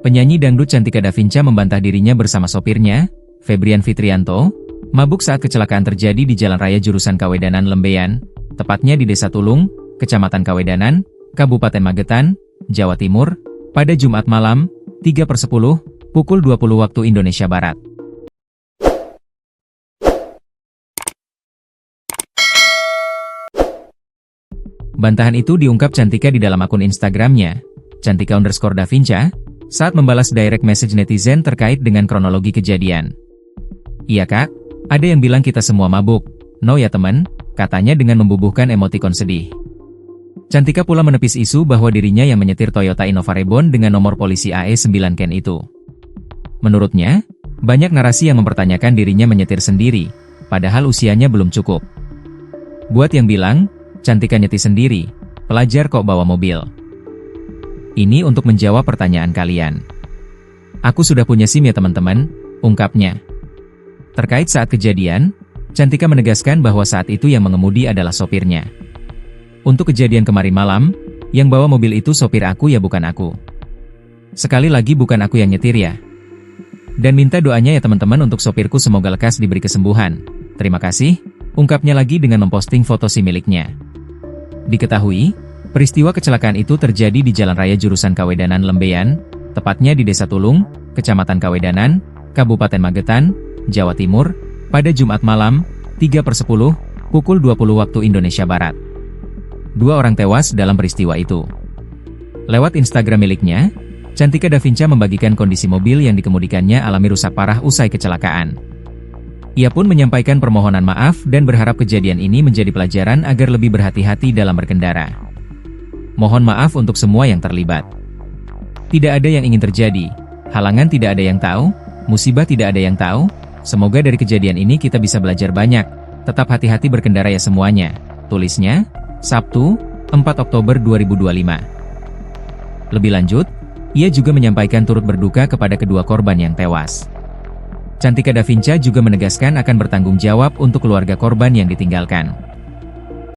Penyanyi dangdut Cantika Davinca membantah dirinya bersama sopirnya, Febrian Fitrianto, mabuk saat kecelakaan terjadi di Jalan Raya jurusan Kawedanan Lembeyan, tepatnya di Desa Tulung, Kecamatan Kawedanan, Kabupaten Magetan, Jawa Timur, pada Jumat malam, 3/10, pukul 20 waktu Indonesia Barat. Bantahan itu diungkap Cantika di dalam akun Instagramnya, Cantika_Davinca, saat membalas direct message netizen terkait dengan kronologi kejadian. "Iya kak, ada yang bilang kita semua mabuk, no ya temen," katanya dengan membubuhkan emotikon sedih. Cantika pula menepis isu bahwa dirinya yang menyetir Toyota Innova Reborn dengan nomor polisi AE9 Ken itu. Menurutnya, banyak narasi yang mempertanyakan dirinya menyetir sendiri, padahal usianya belum cukup. Buat yang bilang, Cantika nyetir sendiri, pelajar kok bawa mobil. Ini untuk menjawab pertanyaan kalian. "Aku sudah punya SIM ya teman-teman," ungkapnya. Terkait saat kejadian, Cantika menegaskan bahwa saat itu yang mengemudi adalah sopirnya. "Untuk kejadian kemarin malam, yang bawa mobil itu sopir aku ya bukan aku. Sekali lagi bukan aku yang nyetir ya. Dan minta doanya ya teman-teman untuk sopirku semoga lekas diberi kesembuhan. Terima kasih," ungkapnya lagi dengan memposting foto SIM miliknya. Diketahui, peristiwa kecelakaan itu terjadi di Jalan Raya jurusan Kawedanan Lembeyan, tepatnya di Desa Tulung, Kecamatan Kawedanan, Kabupaten Magetan, Jawa Timur, pada Jumat malam, 3/10, pukul 20 waktu Indonesia Barat. 2 orang tewas dalam peristiwa itu. Lewat Instagram miliknya, Cantika Davinca membagikan kondisi mobil yang dikemudikannya alami rusak parah usai kecelakaan. Ia pun menyampaikan permohonan maaf dan berharap kejadian ini menjadi pelajaran agar lebih berhati-hati dalam berkendara. "Mohon maaf untuk semua yang terlibat. Tidak ada yang ingin terjadi, halangan tidak ada yang tahu, musibah tidak ada yang tahu, semoga dari kejadian ini kita bisa belajar banyak, tetap hati-hati berkendara ya semuanya," tulisnya, Sabtu, 4 Oktober 2025. Lebih lanjut, ia juga menyampaikan turut berduka kepada kedua korban yang tewas. Cantika Davinca juga menegaskan akan bertanggung jawab untuk keluarga korban yang ditinggalkan.